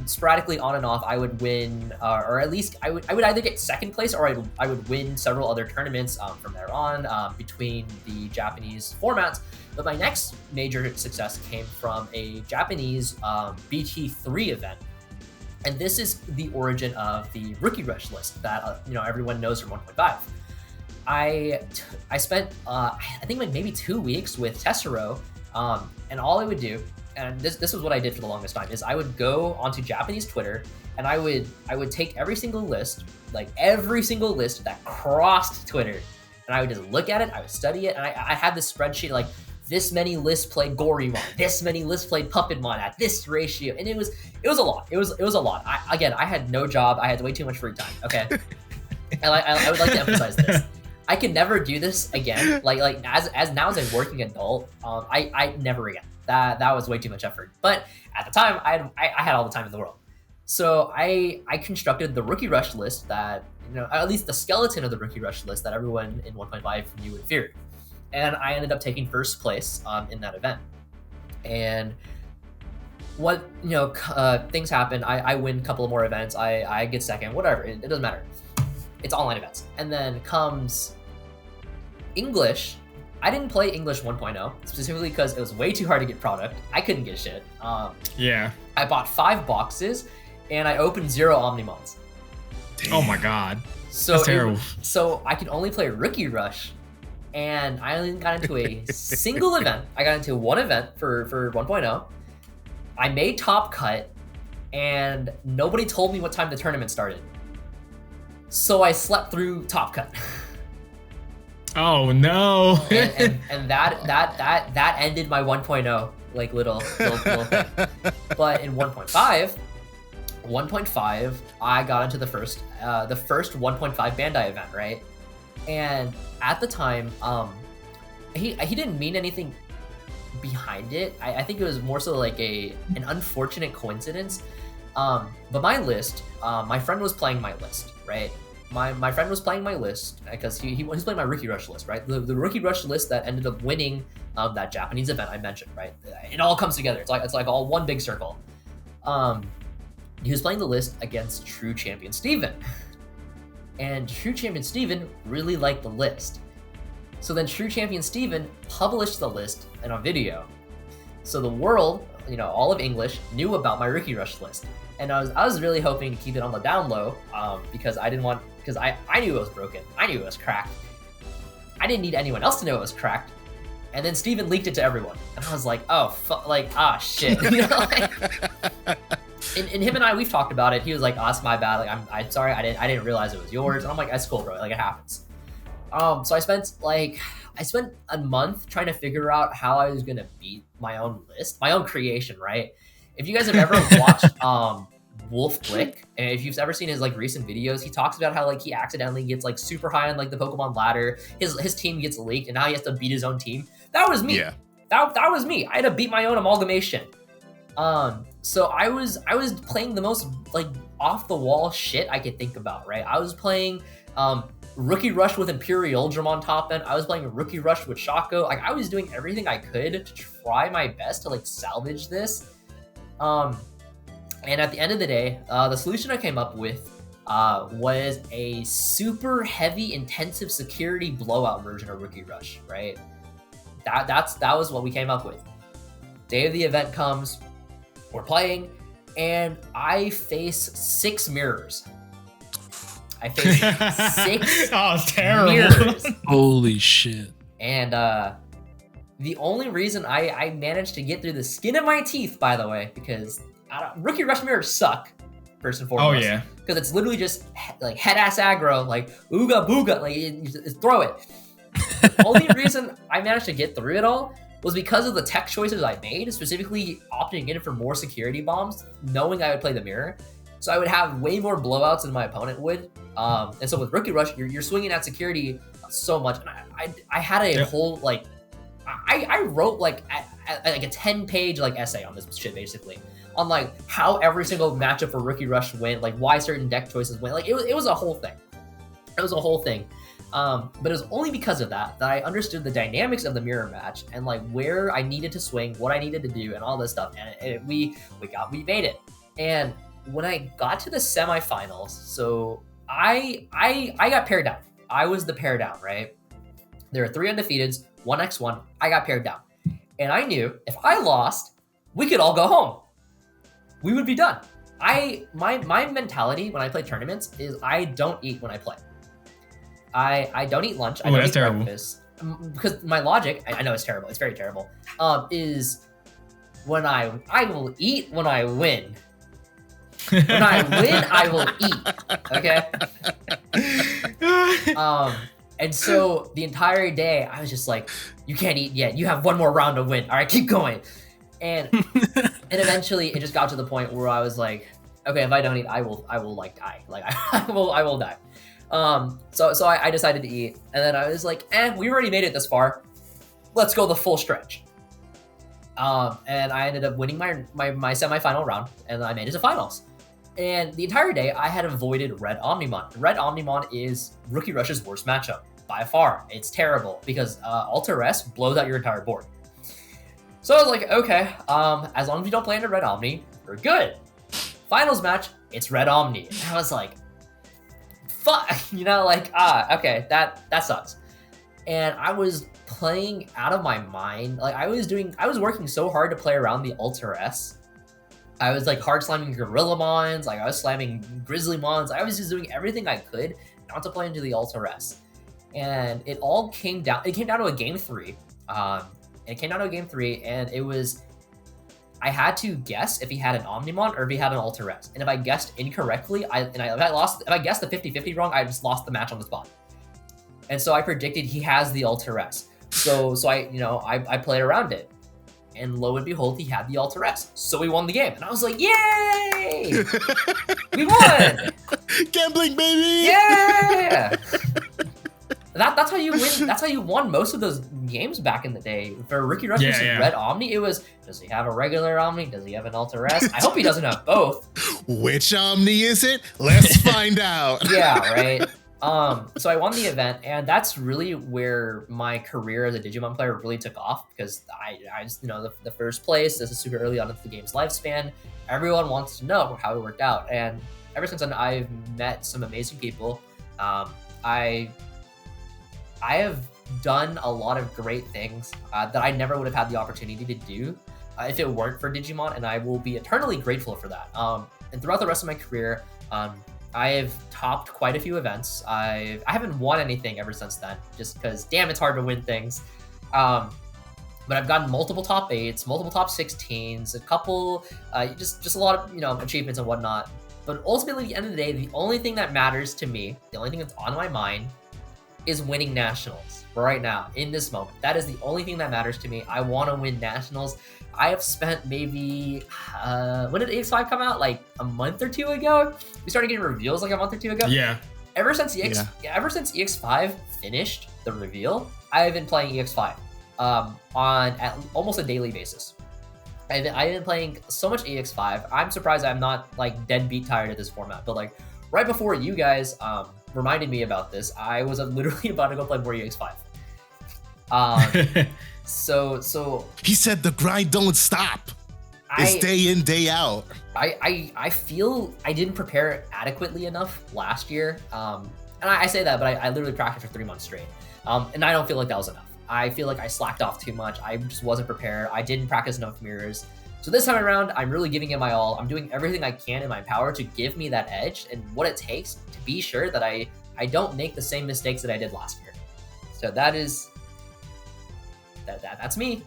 sporadically on and off, I would win, or at least I would either get second place or I would win several other tournaments from there on between the Japanese formats. But my next major success came from a Japanese BT3 event. And this is the origin of the Rookie Rush list that everyone knows from 1.5. I spent I think like maybe 2 weeks with Tessero, and all I would do, and this was what I did for the longest time, is I would go onto Japanese Twitter and I would take every single list that crossed Twitter, and I would just look at it, I would study it, and I had this spreadsheet like this many lists played Gorymon, this many lists played Puppetmon at this ratio, and it was a lot. It was a lot. I had no job. I had way too much free time. Okay, and I would like to emphasize this. I can never do this again. Like as now as a working adult, I never again. That was way too much effort. But at the time, I had all the time in the world. So I constructed the Rookie Rush list that, at least the skeleton of the Rookie Rush list that everyone in 1.5 knew and feared. And I ended up taking first place in that event. And what, things happen. I win a couple of more events. I get second, whatever. It doesn't matter. It's online events. And then comes English. I didn't play English 1.0 specifically because it was way too hard to get product. I couldn't get shit. Yeah. I bought 5 boxes and I opened 0 Omnimons. Damn. Oh my god. So that's terrible. So I could only play Rookie Rush, and I only got into a single event. I got into one event for 1.0. I made top cut, and nobody told me what time the tournament started. So I slept through top cut. Oh no. and that ended my 1.0 like little thing. But in 1.5 I got into the first 1.5 Bandai event, right? And at the time, he didn't mean anything behind it. I think it was more so like an unfortunate coincidence. But my list, my friend was playing my list, right? My friend was playing my list because he was playing my Rookie Rush list, right? The Rookie Rush list that ended up winning that Japanese event I mentioned, right? It all comes together. It's like all one big circle. He was playing the list against True Champion Steven. And True Champion Steven really liked the list. So then True Champion Steven published the list in a video. So the world, all of English, knew about my Rookie Rush list. And I was really hoping to keep it on the down low because I didn't want, because I knew it was broken. I knew it was cracked. I didn't need anyone else to know it was cracked. And then Steven leaked it to everyone. And I was like, shit. And him and I, we've talked about it. He was like, "Oh, it's my bad. Like, I'm sorry. I didn't realize it was yours." And I'm like, "That's cool, bro. Like, it happens." So I spent a month trying to figure out how I was gonna beat my own list, my own creation, right? If you guys have ever watched Wolf Glick, and if you've ever seen his like recent videos, he talks about how like he accidentally gets like super high on like the Pokemon ladder. His team gets leaked, and now he has to beat his own team. That was me. Yeah. That was me. I had to beat my own amalgamation. So I was playing the most like off the wall shit I could think about, right? I was playing Rookie Rush with Imperial Dramon top end. I was playing Rookie Rush with Shaco. Like I was doing everything I could to try my best to like salvage this. And at the end of the day, the solution I came up with was a super heavy intensive security blowout version of Rookie Rush, right? That was what we came up with. Day of the event comes. We're playing, and I face 6 mirrors. I face 6 terrible. mirrors. Holy shit. And the only reason I managed to get through the skin of my teeth, by the way, because Rookie Rush mirrors suck, first and foremost. Oh, yeah. Because it's literally just like head-ass aggro, like ooga booga, like you just throw it. The only reason I managed to get through it all was because of the tech choices I made, specifically opting in for more security bombs, knowing I would play the mirror. So I would have way more blowouts than my opponent would. And so with Rookie Rush, you're swinging at security so much. And I had a whole, like, I wrote like a 10-page like essay on this shit, basically. On like how every single matchup for Rookie Rush went, like why certain deck choices went. Like it was a whole thing. It was a whole thing. But it was only because of that I understood the dynamics of the mirror match and like where I needed to swing, what I needed to do, and all this stuff. And we made it. And when I got to the semifinals, so I got paired down. I was the pair down, right? There were 3 undefeateds, 1x1. I got paired down. And I knew if I lost, we could all go home. We would be done. My mentality when I play tournaments is I don't eat when I play. I don't eat lunch. I don't eat breakfast. Because my logic, I know it's terrible. It's very terrible. Is when I will eat when I win. When I win, I will eat. Okay. And so the entire day, I was just like, "You can't eat yet. You have one more round to win. All right, keep going." And eventually, it just got to the point where I was like, "Okay, if I don't eat, I will like die. Like I will die." So I decided to eat, and then I was like, we already made it this far. Let's go the full stretch. And I ended up winning my semifinal round, and I made it to finals. And the entire day, I had avoided Red Omnimon. Red Omnimon is Rookie Rush's worst matchup, by far. It's terrible, because Alter S blows out your entire board. So I was like, okay, as long as we don't play into Red Omni, we're good. Finals match, it's Red Omni. And I was like, fuck, okay, that sucks. And I was playing out of my mind. Like I was working so hard to play around the Alter S. I was like hard slamming Gorilla Mons, like I was slamming Grizzly Mons. I was just doing everything I could not to play into the Alter S. And it came down to a game 3. And it was, I had to guess if he had an Omnimon or if he had an Alter S. And if I guessed incorrectly, if I guessed the 50-50 wrong, I just lost the match on the spot. And so I predicted he has the Alter S. So I played around it. And lo and behold, he had the Alter S. So we won the game. And I was like, yay! We won! Gambling, baby! Yeah! That's how you win. That's how you won most of those games back in the day. For Rookie Rush versus Red Omni, it was, does he have a regular Omni? Does he have an Alter S? I hope he doesn't have both. Which Omni is it? Let's find out. Yeah, right. So I won the event, and that's really where my career as a Digimon player really took off, because I just, the first place, this is super early on in the game's lifespan. Everyone wants to know how it worked out. And ever since then, I've met some amazing people. I have done a lot of great things that I never would have had the opportunity to do if it weren't for Digimon, and I will be eternally grateful for that. And throughout the rest of my career, I have topped quite a few events. I haven't won anything ever since then, just because, damn, it's hard to win things. But I've gotten multiple top 8s, multiple top 16s, a couple, just a lot of, achievements and whatnot. But ultimately, at the end of the day, the only thing that matters to me, the only thing that's on my mind, is winning nationals right now, in this moment. That is the only thing that matters to me. I want to win nationals. I have spent maybe, when did EX5 come out? Like a month or 2 ago? We started getting reveals like a month or 2 ago. Yeah. Ever since EX5 finished the reveal, I've been playing EX5 on almost a daily basis. I've been playing so much EX5. I'm surprised I'm not like deadbeat tired of this format. But like right before you guys reminded me about this, I was literally about to go play more EX5. So he said the grind don't stop. It's day in, day out. I feel I didn't prepare adequately enough last year. And I say that, but I literally practiced for 3 months straight. And I don't feel like that was enough. I feel like I slacked off too much. I just wasn't prepared. I didn't practice enough mirrors. So this time around, I'm really giving it my all. I'm doing everything I can in my power to give me that edge and what it takes to be sure that I don't make the same mistakes that I did last year. So that's me.